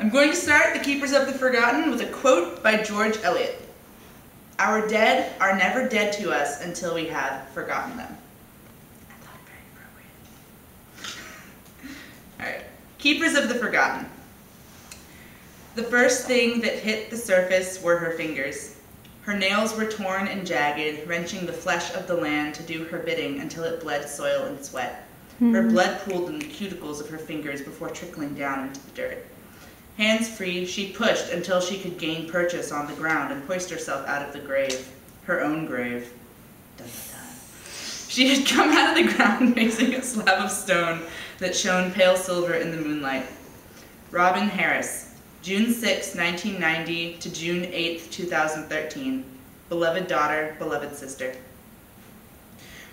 I'm going to start The Keepers of the Forgotten with a quote by George Eliot. Our dead are never dead to us until we have forgotten them. I thought it very appropriate. Alright, Keepers of the Forgotten. The first thing that hit the surface were her fingers. Her nails were torn and jagged, wrenching the flesh of the land to do her bidding until it bled soil and sweat. Her blood pooled in the cuticles of her fingers before trickling down into the dirt. Hands free, she pushed until she could gain purchase on the ground and hoist herself out of the grave. Her own grave. Dun, dun, dun. She had come out of the ground facing a slab of stone that shone pale silver in the moonlight. Robin Harris, June 6, 1990 to June 8, 2013. Beloved daughter, beloved sister.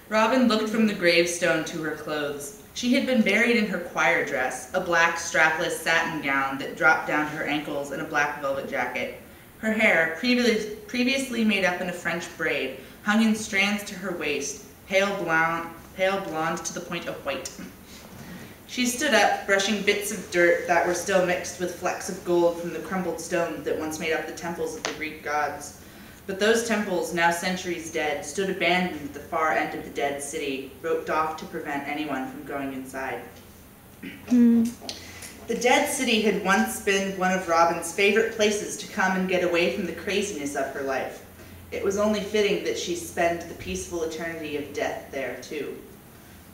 Robin looked from the gravestone to her clothes. She had been buried in her choir dress, a black strapless satin gown that dropped down to her ankles, and a black velvet jacket. Her hair, previously made up in a French braid, hung in strands to her waist, pale blonde to the point of white. She stood up, brushing bits of dirt that were still mixed with flecks of gold from the crumbled stones that once made up the temples of the Greek gods. But those temples, now centuries dead, stood abandoned at the far end of the dead city, roped off to prevent anyone from going inside. The dead city had once been one of Robin's favorite places to come and get away from the craziness of her life. It was only fitting that she spend the peaceful eternity of death there, too.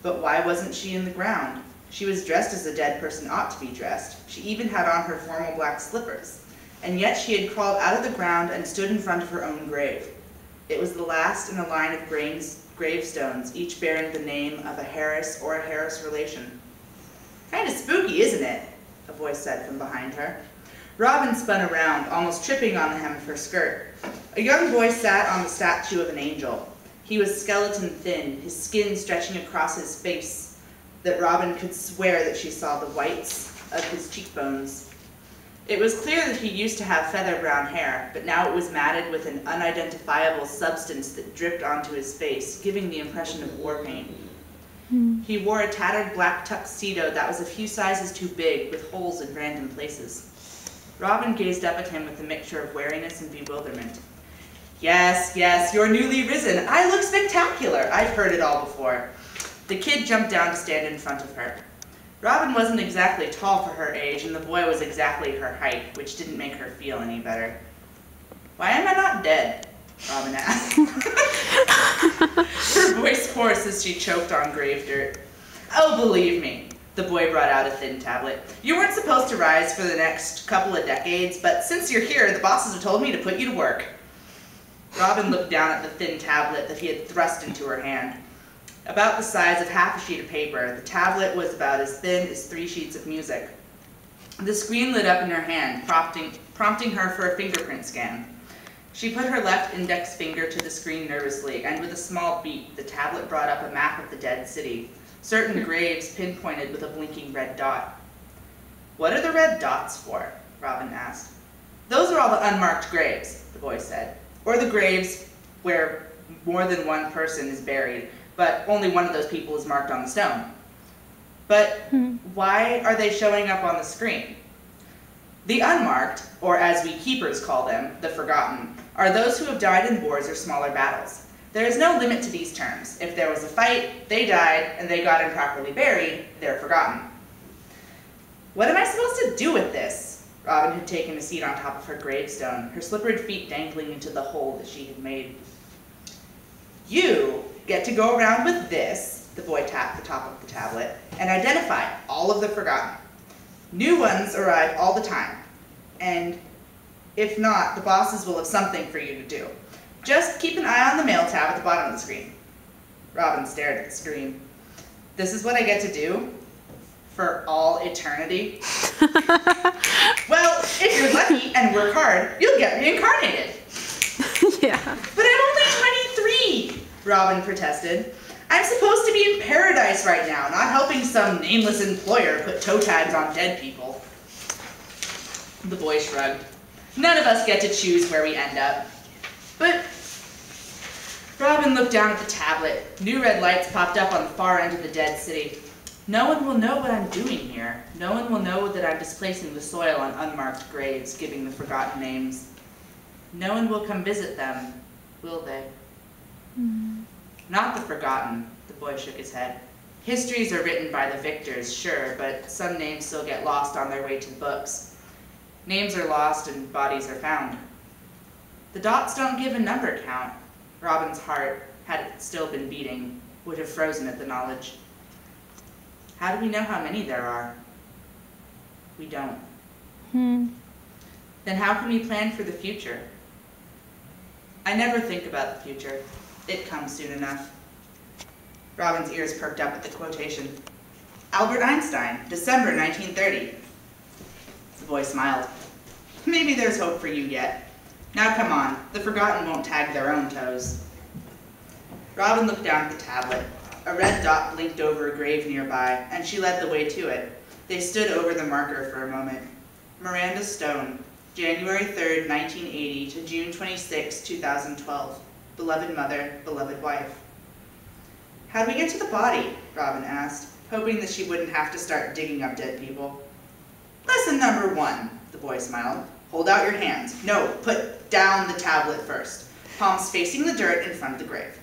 But why wasn't she in the ground? She was dressed as a dead person ought to be dressed. She even had on her formal black slippers. And yet she had crawled out of the ground and stood in front of her own grave. It was the last in a line of gravestones, each bearing the name of a Harris or a Harris relation. "Kind of spooky, isn't it?" a voice said from behind her. Robin spun around, almost tripping on the hem of her skirt. A young boy sat on the statue of an angel. He was skeleton thin, his skin stretching across his face, that Robin could swear that she saw the whites of his cheekbones. It was clear that he used to have feather brown hair, but now it was matted with an unidentifiable substance that dripped onto his face, giving the impression of war paint. He wore a tattered black tuxedo that was a few sizes too big, with holes in random places. Robin gazed up at him with a mixture of wariness and bewilderment. "Yes, yes, you're newly risen. I look spectacular. I've heard it all before." The kid jumped down to stand in front of her. Robin wasn't exactly tall for her age, and the boy was exactly her height, which didn't make her feel any better. "Why am I not dead?" Robin asked. Her voice hoarse as she choked on grave dirt. "Oh, believe me." The boy brought out a thin tablet. "You weren't supposed to rise for the next couple of decades, but since you're here, the bosses have told me to put you to work." Robin looked down at the thin tablet that he had thrust into her hand. About the size of half a sheet of paper, the tablet was about as thin as 3 sheets of music. The screen lit up in her hand, prompting her for a fingerprint scan. She put her left index finger to the screen nervously, and with a small beep, the tablet brought up a map of the dead city, certain graves pinpointed with a blinking red dot. "What are the red dots for?" Robin asked. "Those are all the unmarked graves," the boy said, "or the graves where more than one person is buried, but only one of those people is marked on the stone." "But why are they showing up on the screen?" "The unmarked, or as we keepers call them, the forgotten, are those who have died in wars or smaller battles. There is no limit to these terms. If there was a fight, they died, and they got improperly buried, they're forgotten." "What am I supposed to do with this?" Robin had taken a seat on top of her gravestone, her slippered feet dangling into the hole that she had made. "You get to go around with this," the boy tapped the top of the tablet, "and identify all of the forgotten. New ones arrive all the time, and if not, the bosses will have something for you to do. Just keep an eye on the mail tab at the bottom of the screen." Robin stared at the screen. "This is what I get to do? For all eternity?" "Well, if you're lucky and work hard, you'll get reincarnated." Yeah. "But I'm only 23, Robin protested. "I'm supposed to be in paradise right now, not helping some nameless employer put toe tags on dead people." The boy shrugged. "None of us get to choose where we end up." "But..." Robin looked down at the tablet. New red lights popped up on the far end of the dead city. No one will know what I'm doing here. No one will know that I'm displacing the soil on unmarked graves, giving the forgotten names. No one will come visit them, will they? Not the forgotten, the boy shook his head. Histories are written by the victors, sure, but some names still get lost on their way to the books. Names are lost and bodies are found. The dots don't give a number count. Robin's heart, had it still been beating, would have frozen at the knowledge. How do we know how many there are? We don't. Then how can we plan for the future? I never think about the future. It comes soon enough. Robin's ears perked up at the quotation. Albert Einstein, December 1930. The boy smiled. Maybe there's hope for you yet. Now come on, the forgotten won't tag their own toes. Robin looked down at the tablet. A red dot blinked over a grave nearby, and she led the way to it. They stood over the marker for a moment. Miranda Stone, January 3rd, 1980 to June 26, 2012. Beloved mother, beloved wife. How do we get to the body? Robin asked, hoping that she wouldn't have to start digging up dead people. Lesson number 1, the boy smiled. Hold out your hands. No, put down the tablet first. Palms facing the dirt in front of the grave.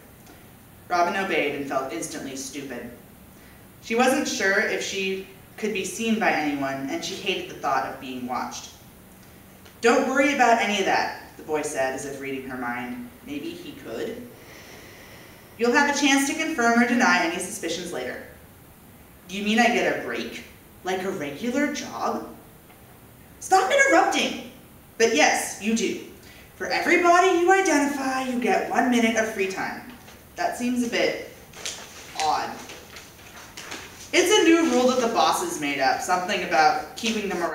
Robin obeyed and felt instantly stupid. She wasn't sure if she could be seen by anyone, and she hated the thought of being watched. Don't worry about any of that, the boy said, as if reading her mind. Maybe he could. You'll have a chance to confirm or deny any suspicions later. Do you mean I get a break? Like a regular job? Stop interrupting! But yes, you do. For every body you identify, you get 1 minute of free time. That seems a bit odd. It's a new rule that the bosses made up, something about keeping them around.